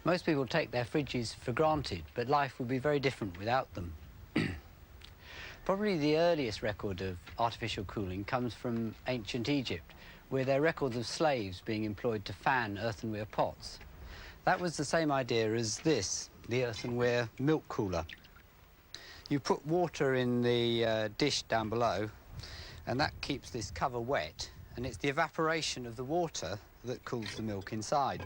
Most people take their fridges for granted, but life would be very different without them. Probably the earliest record of artificial cooling comes from ancient Egypt, where there are records of slaves being employed to fan earthenware pots. That was the same idea as this, the earthenware milk cooler. You put water in the dish down below, and that keeps this cover wet, and it's the evaporation of the water that cools the milk inside.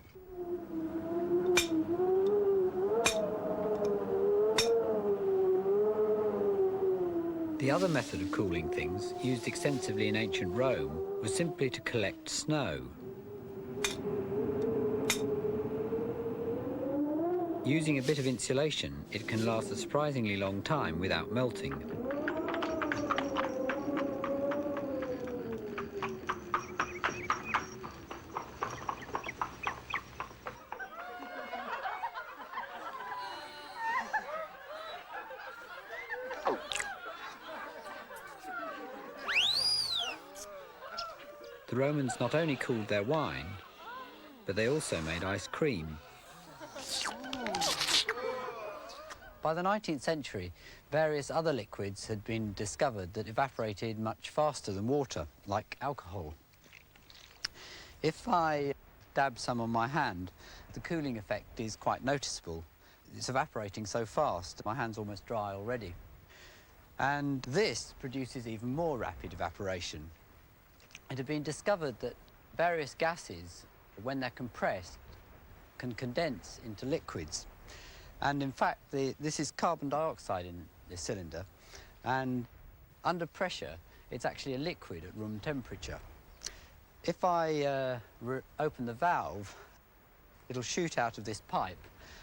The other method of cooling things, used extensively in ancient Rome, was simply to collect snow. Using a bit of insulation, it can last a surprisingly long time without melting. The Romans not only cooled their wine, but they also made ice cream. By the 19th century, various other liquids had been discovered that evaporated much faster than water, like alcohol. If I dab some on my hand, the cooling effect is quite noticeable. It's evaporating so fast, my hand's almost dry already. And this produces even more rapid evaporation. It had been discovered that various gases, when they're compressed, can condense into liquids. And in fact, this is carbon dioxide in this cylinder, and under pressure, it's actually a liquid at room temperature. If I open the valve, it'll shoot out of this pipe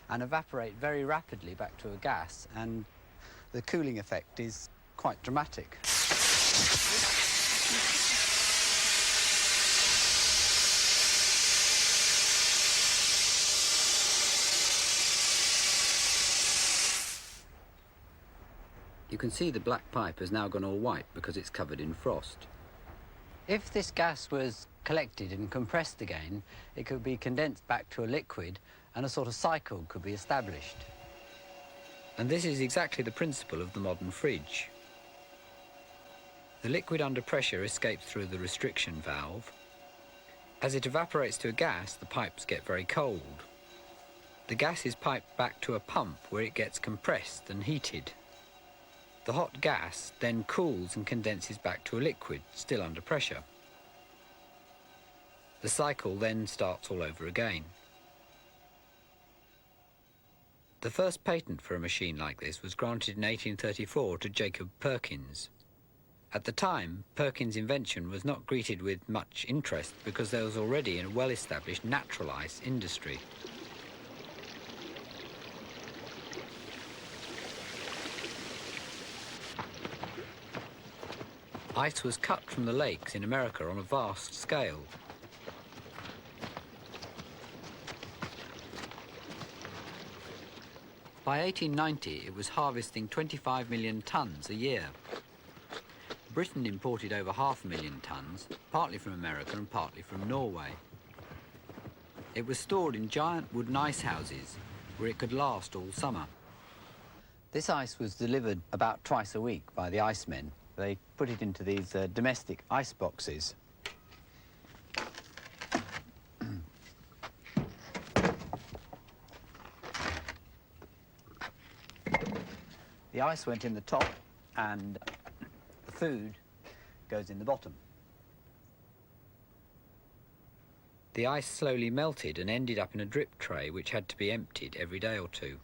and evaporate very rapidly back to a gas, and the cooling effect is quite dramatic. You can see the black pipe has now gone all white because it's covered in frost. If this gas was collected and compressed again, it could be condensed back to a liquid and a sort of cycle could be established. And this is exactly the principle of the modern fridge. The liquid under pressure escapes through the restriction valve. As it evaporates to a gas, the pipes get very cold. The gas is piped back to a pump where it gets compressed and heated. The hot gas then cools and condenses back to a liquid, still under pressure. The cycle then starts all over again. The first patent for a machine like this was granted in 1834 to Jacob Perkins. At the time, Perkins' invention was not greeted with much interest because there was already a well-established natural ice industry. Ice was cut from the lakes in America on a vast scale. By 1890, it was harvesting 25 million tonnes a year. Britain imported over 500,000 tonnes, partly from America and partly from Norway. It was stored in giant wooden ice houses where it could last all summer. This ice was delivered about twice a week by the icemen. They put it into these domestic ice boxes. The ice went in the top and the food goes in the bottom. The ice slowly melted and ended up in a drip tray which had to be emptied every day or two.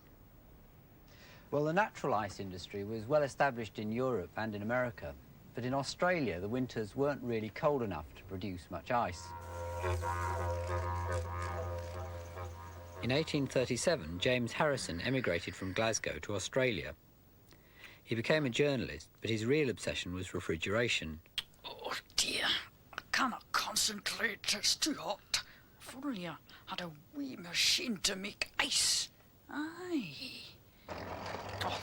Well, the natural ice industry was well established in Europe and in America, but in Australia the winters weren't really cold enough to produce much ice. In 1837, James Harrison emigrated from Glasgow to Australia. He became a journalist, but his real obsession was refrigeration. Oh dear, I cannot concentrate, it's too hot. If only I had a wee machine to make ice. Aye. Oh,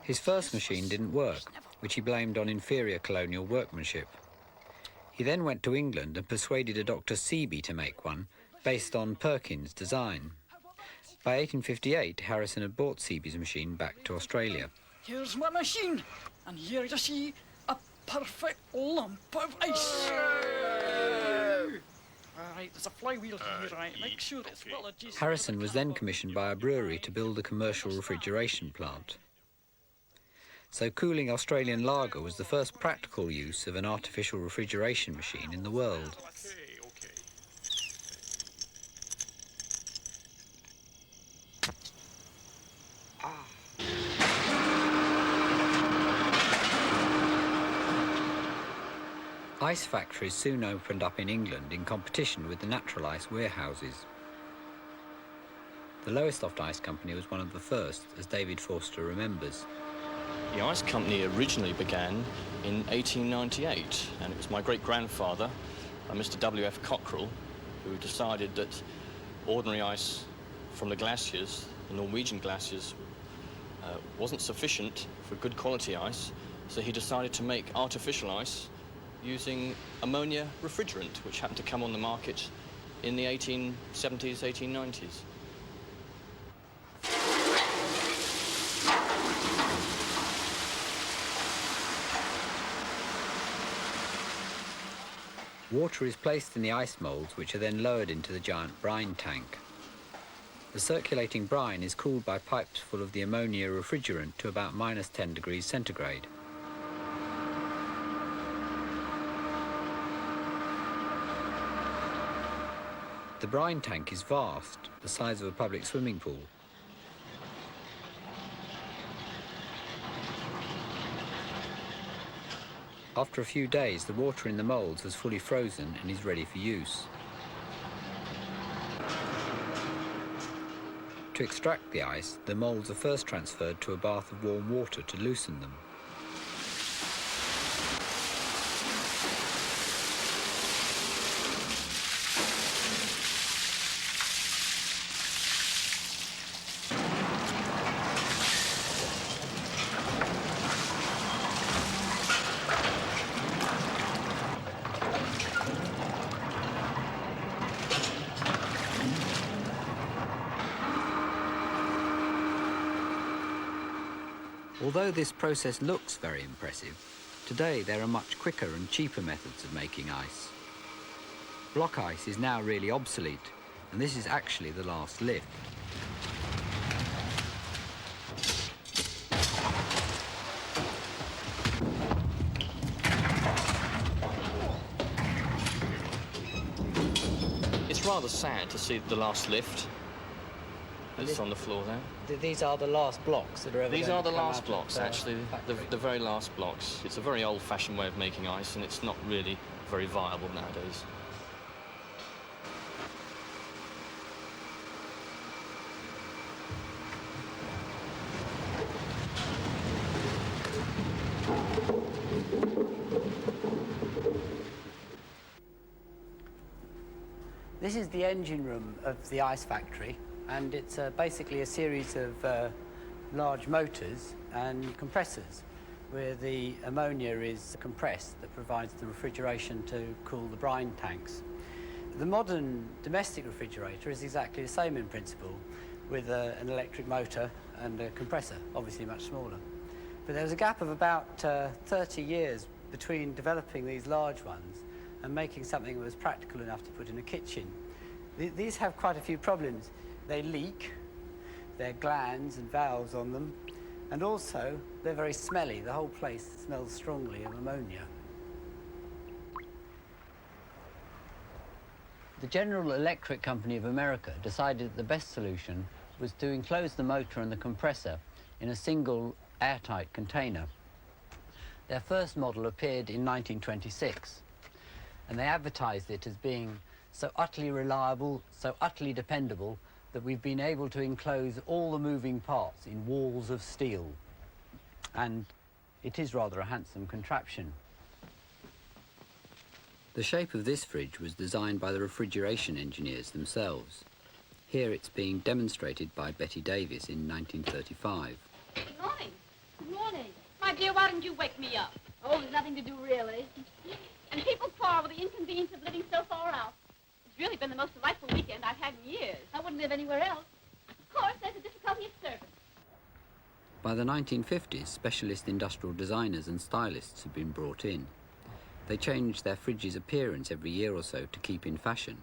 his first machine didn't work, which he blamed on inferior colonial workmanship. He then went to England and persuaded a Dr. Seeby to make one, based on Perkins' design. By 1858, Harrison had brought Seaby's machine back to Australia. Here's my machine, and here you see a perfect lump of ice. Right, there's a flywheel here, right? Make sure it's well adjusted. Harrison was then commissioned by a brewery to build a commercial refrigeration plant. So cooling Australian lager was the first practical use of an artificial refrigeration machine in the world. Ice factories soon opened up in England in competition with the natural ice warehouses. The Lowestoft Ice Company was one of the first, as David Forster remembers. The ice company originally began in 1898, and it was my great-grandfather, Mr. W.F. Cockrell, who decided that ordinary ice from the glaciers, the Norwegian glaciers, wasn't sufficient for good quality ice, so he decided to make artificial ice using ammonia refrigerant, which happened to come on the market in the 1870s, 1890s. Water is placed in the ice moulds, which are then lowered into the giant brine tank. The circulating brine is cooled by pipes full of the ammonia refrigerant to about -10 degrees centigrade. The brine tank is vast, the size of a public swimming pool. After a few days, the water in the moulds has fully frozen and is ready for use. To extract the ice, the moulds are first transferred to a bath of warm water to loosen them. Although this process looks very impressive, today there are much quicker and cheaper methods of making ice. Block ice is now really obsolete, and this is actually the last lift. It's rather sad to see the last lift. It's on the floor there. These are the last blocks that are ever These going are to the come last out blocks, of, actually, the very last blocks. It's a very old-fashioned way of making ice, and it's not really very viable nowadays. This is the engine room of the ice factory, and it's basically a series of large motors and compressors where the ammonia is compressed that provides the refrigeration to cool the brine tanks. The modern domestic refrigerator is exactly the same in principle, with an electric motor and a compressor, obviously much smaller. But there was a gap of about 30 years between developing these large ones and making something that was practical enough to put in a kitchen. These have quite a few problems. They leak, there are glands and valves on them, and also they're very smelly. The whole place smells strongly of ammonia. The General Electric Company of America decided that the best solution was to enclose the motor and the compressor in a single airtight container. Their first model appeared in 1926, and they advertised it as being so utterly reliable, so utterly dependable, that we've been able to enclose all the moving parts in walls of steel. And it is rather a handsome contraption. The shape of this fridge was designed by the refrigeration engineers themselves. Here it's being demonstrated by Betty Davis in 1935. Good morning. Good morning. My dear, why didn't you wake me up? Oh, there's nothing to do, really. And people quarrel with the inconvenience of living so far out. It's really been the most delightful weekend I've had in years. I wouldn't live anywhere else. Of course, there's the difficulty of service. By the 1950s, specialist industrial designers and stylists have been brought in. They change their fridge's appearance every year or so to keep in fashion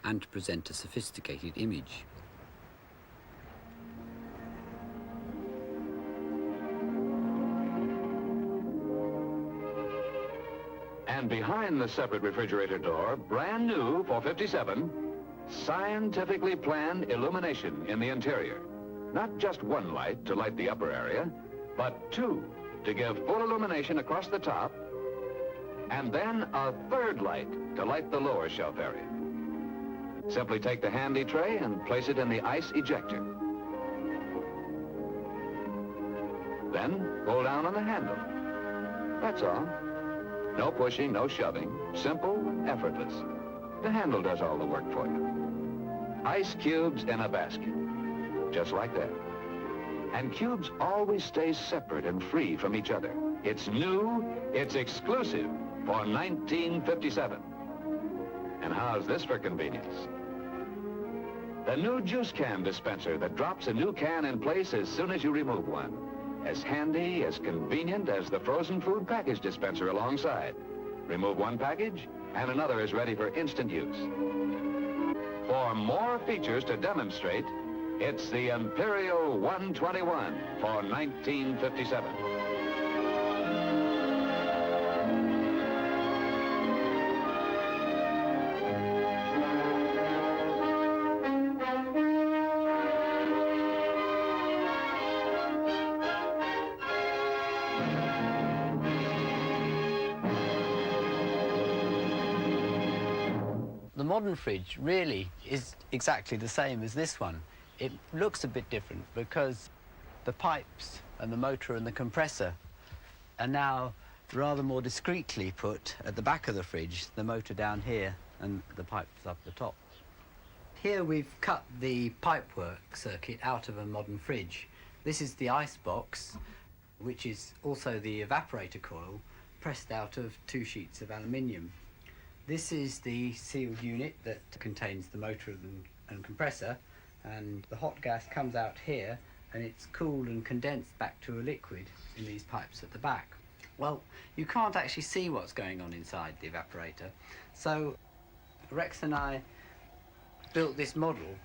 and to present a sophisticated image. And behind the separate refrigerator door, brand new for '57, scientifically planned illumination in the interior. Not just one light to light the upper area, but two to give full illumination across the top, and then a third light to light the lower shelf area. Simply take the handy tray and place it in the ice ejector. Then pull down on the handle. That's all. No pushing, no shoving. Simple, effortless. The handle does all the work for you. Ice cubes in a basket. Just like that. And cubes always stay separate and free from each other. It's new, it's exclusive for 1957. And how's this for convenience? The new juice can dispenser that drops a new can in place as soon as you remove one. As handy, as convenient as the frozen food package dispenser alongside. Remove one package, and another is ready for instant use. For more features to demonstrate, it's the Imperial 121 for 1957. The modern fridge really is exactly the same as this one. It looks a bit different because the pipes and the motor and the compressor are now rather more discreetly put at the back of the fridge, the motor down here and the pipes up the top. Here we've cut the pipework circuit out of a modern fridge. This is the ice box, which is also the evaporator coil, pressed out of 2 sheets of aluminium. This is the sealed unit that contains the motor and compressor, and the hot gas comes out here and it's cooled and condensed back to a liquid in these pipes at the back. Well, you can't actually see what's going on inside the evaporator, so Rex and I built this model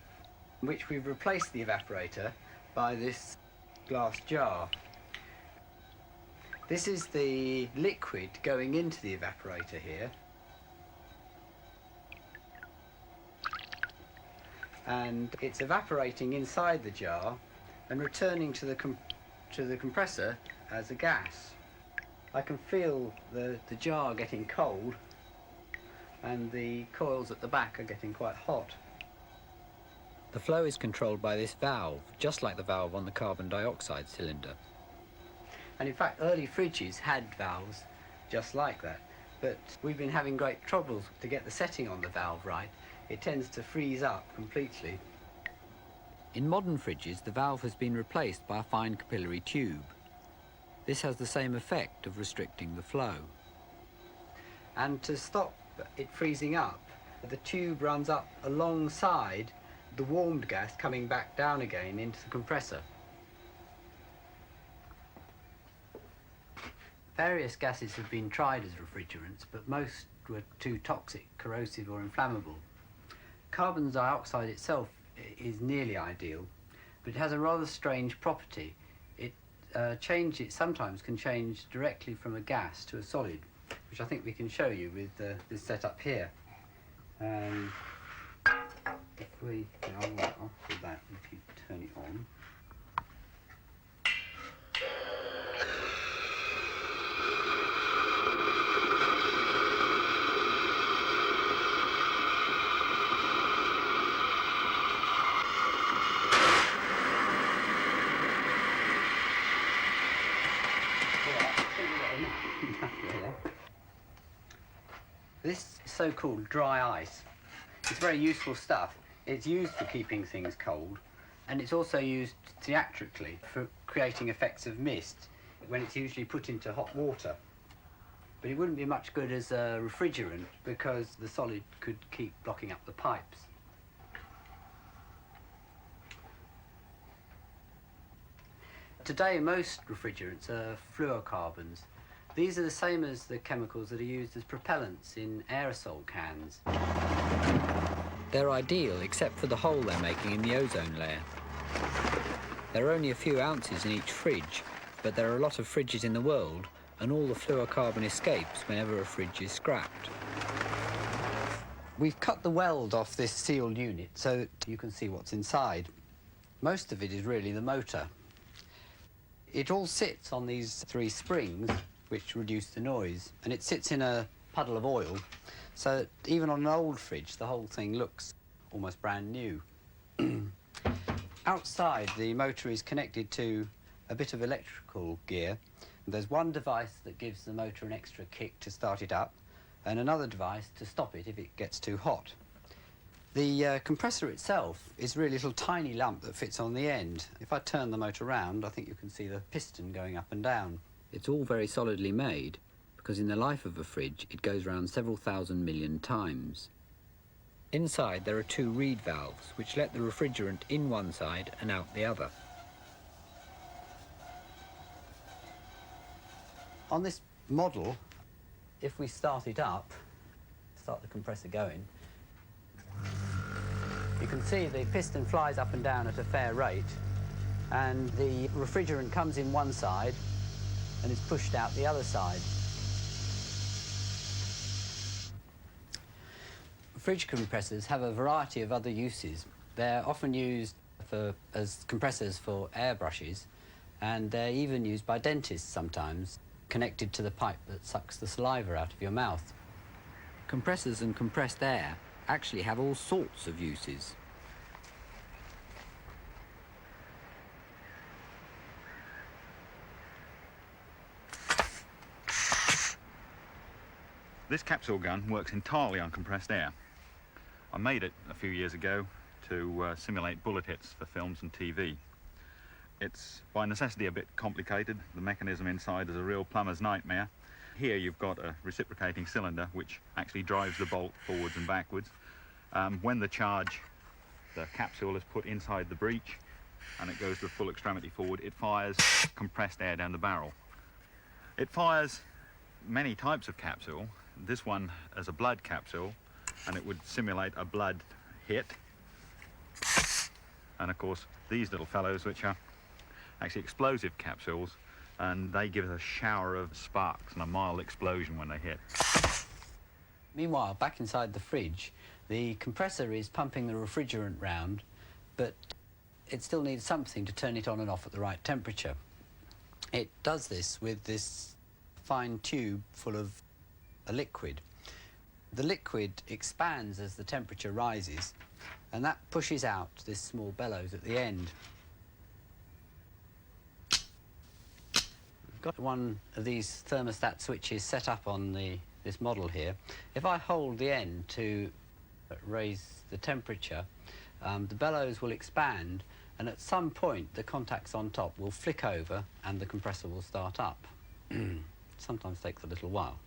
in which we've replaced the evaporator by this glass jar. This is the liquid going into the evaporator here, and it's evaporating inside the jar and returning to the compressor as a gas. I can feel the jar getting cold, and the coils at the back are getting quite hot. The flow is controlled by this valve, just like the valve on the carbon dioxide cylinder. And in fact, early fridges had valves just like that, but we've been having great troubles to get the setting on the valve right. It tends to freeze up completely. In modern fridges, the valve has been replaced by a fine capillary tube. This has the same effect of restricting the flow. And to stop it freezing up, the tube runs up alongside the warmed gas coming back down again into the compressor. Various gases have been tried as refrigerants, but most were too toxic, corrosive or inflammable. Carbon dioxide itself is nearly ideal, but it has a rather strange property. It sometimes can change directly from a gas to a solid, which I think we can show you with this setup here. If we, I'll do that if you turn it on. This so-called dry ice is very useful stuff. It's used for keeping things cold, and it's also used theatrically for creating effects of mist when it's usually put into hot water. But it wouldn't be much good as a refrigerant because the solid could keep blocking up the pipes. Today, most refrigerants are fluorocarbons. These are the same as the chemicals that are used as propellants in aerosol cans. They're ideal except for the hole they're making in the ozone layer. There are only a few ounces in each fridge, but there are a lot of fridges in the world, and all the fluorocarbon escapes whenever a fridge is scrapped. We've cut the weld off this sealed unit so that you can see what's inside. Most of it is really the motor. It all sits on these 3 springs, which reduce the noise, and it sits in a puddle of oil, so that even on an old fridge, the whole thing looks almost brand new. Outside, the motor is connected to a bit of electrical gear. There's one device that gives the motor an extra kick to start it up, and another device to stop it if it gets too hot. The compressor itself is really a little tiny lump that fits on the end. If I turn the motor round, I think you can see the piston going up and down. It's all very solidly made, because in the life of a fridge, it goes round several thousand million times. Inside, there are 2 reed valves, which let the refrigerant in one side and out the other. On this model, if we start it up, start the compressor going, you can see the piston flies up and down at a fair rate, and the refrigerant comes in one side and is pushed out the other side. Fridge compressors have a variety of other uses. They're often used as compressors for airbrushes, and they're even used by dentists sometimes, connected to the pipe that sucks the saliva out of your mouth. Compressors and compressed air actually have all sorts of uses. This capsule gun works entirely on compressed air. I made it a few years ago to simulate bullet hits for films and TV. It's by necessity a bit complicated. The mechanism inside is a real plumber's nightmare. Here you've got a reciprocating cylinder which actually drives the bolt forwards and backwards. When the capsule is put inside the breech and it goes to full extremity forward, it fires compressed air down the barrel. It fires many types of capsule. This one as a blood capsule, and it would simulate a blood hit. And of course these little fellows, which are actually explosive capsules, and they give us a shower of sparks and a mild explosion when they hit. Meanwhile, back inside the fridge, the compressor is pumping the refrigerant round, but it still needs something to turn it on and off at the right temperature. It does this with this fine tube full of a liquid. The liquid expands as the temperature rises, and that pushes out this small bellows at the end. We've got one of these thermostat switches set up on this model here. If I hold the end to raise the temperature, the bellows will expand, and at some point the contacts on top will flick over and the compressor will start up. Sometimes takes a little while.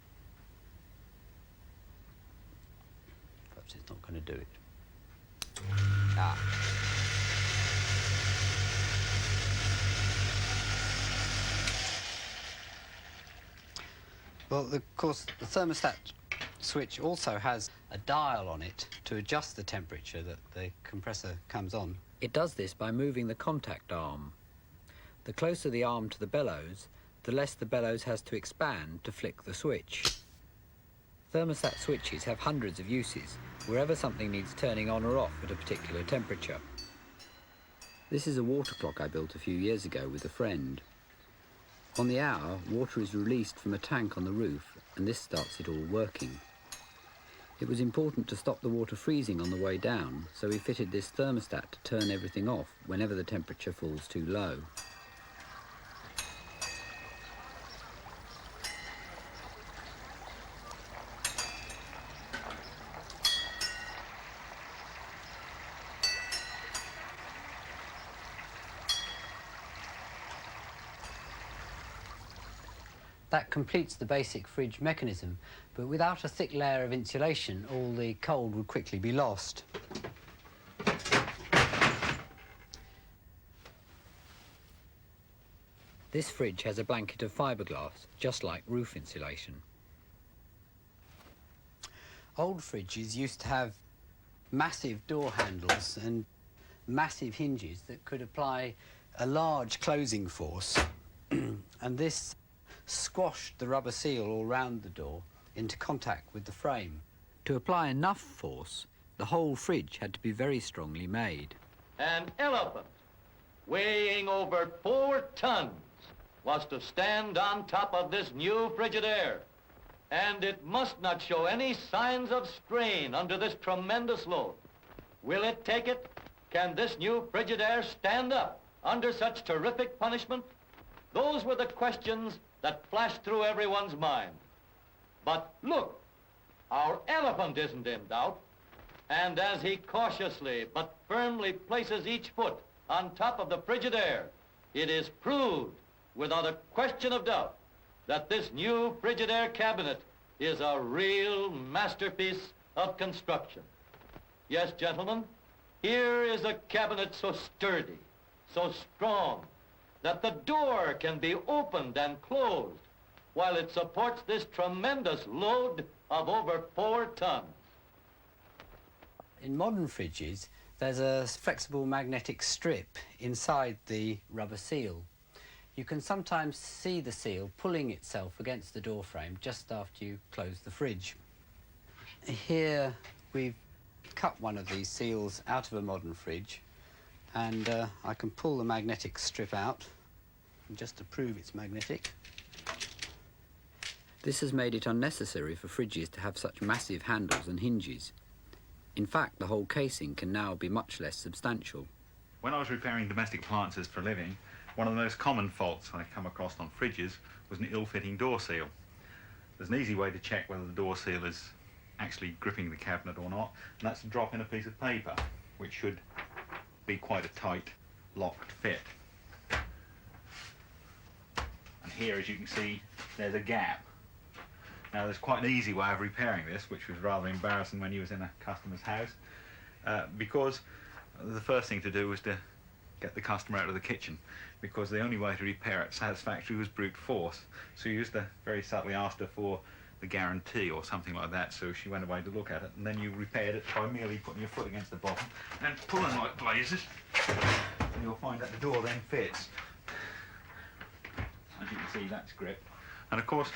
Perhaps it's not going to do it. Well, of course, the thermostat switch also has a dial on it to adjust the temperature that the compressor comes on. It does this by moving the contact arm. The closer the arm to the bellows, the less the bellows has to expand to flick the switch. Thermostat switches have hundreds of uses, wherever something needs turning on or off at a particular temperature. This is a water clock I built a few years ago with a friend. On the hour, water is released from a tank on the roof, and this starts it all working. It was important to stop the water freezing on the way down, so we fitted this thermostat to turn everything off whenever the temperature falls too low. That completes the basic fridge mechanism, but without a thick layer of insulation, all the cold would quickly be lost. This fridge has a blanket of fiberglass, just like roof insulation. Old fridges used to have massive door handles and massive hinges that could apply a large closing force, and this squashed the rubber seal all round the door into contact with the frame. To apply enough force, the whole fridge had to be very strongly made. An elephant weighing over 4 tons was to stand on top of this new Frigidaire, and it must not show any signs of strain under this tremendous load. Will it take it? Can this new Frigidaire stand up under such terrific punishment? Those were the questions that flashed through everyone's mind. But look, our elephant isn't in doubt. And as he cautiously but firmly places each foot on top of the Frigidaire, it is proved without a question of doubt that this new Frigidaire cabinet is a real masterpiece of construction. Yes, gentlemen, here is a cabinet so sturdy, so strong, that the door can be opened and closed while it supports this tremendous load of over 4 tons. In modern fridges, there's a flexible magnetic strip inside the rubber seal. You can sometimes see the seal pulling itself against the door frame just after you close the fridge. Here we've cut one of these seals out of a modern fridge, and I can pull the magnetic strip out just to prove it's magnetic. This has made it unnecessary for fridges to have such massive handles and hinges. In fact, the whole casing can now be much less substantial. When I was repairing domestic appliances for a living, one of the most common faults I come across on fridges was an ill-fitting door seal. There's an easy way to check whether the door seal is actually gripping the cabinet or not, and that's to drop in a piece of paper, which should be quite a tight, locked fit. And here, as you can see, there's a gap. Now, there's quite an easy way of repairing this, which was rather embarrassing when you was in a customer's house, because the first thing to do was to get the customer out of the kitchen, because the only way to repair it satisfactorily was brute force. So you used to very subtly ask her for the guarantee or something like that, so she went away to look at it, and then you repaired it by merely putting your foot against the bottom and pulling like blazes, and you'll find that the door then fits. As you can see, that's grip. And of course,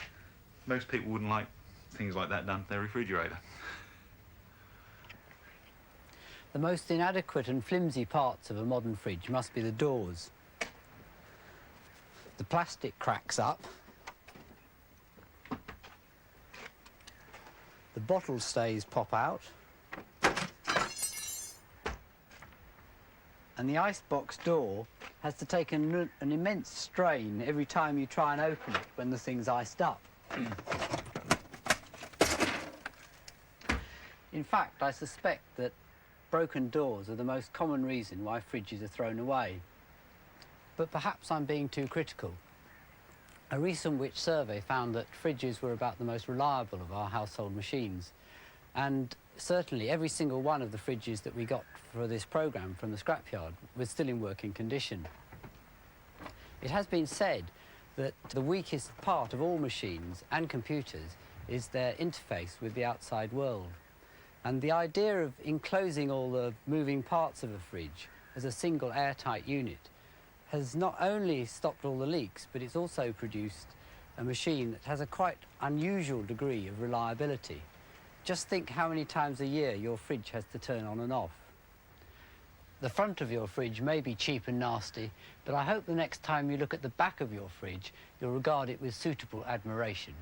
most people wouldn't like things like that done to their refrigerator. The most inadequate and flimsy parts of a modern fridge must be the doors. The plastic cracks up, the bottle stays pop out, and the icebox door has to take an immense strain every time you try and open it when the thing's iced up. In fact, I suspect that broken doors are the most common reason why fridges are thrown away. But perhaps I'm being too critical. A recent Which survey found that fridges were about the most reliable of our household machines. And certainly every single one of the fridges that we got for this programme from the scrapyard was still in working condition. It has been said that the weakest part of all machines and computers is their interface with the outside world. And the idea of enclosing all the moving parts of a fridge as a single airtight unit has not only stopped all the leaks, but it's also produced a machine that has a quite unusual degree of reliability. Just think how many times a year your fridge has to turn on and off. The front of your fridge may be cheap and nasty, but I hope the next time you look at the back of your fridge, you'll regard it with suitable admiration.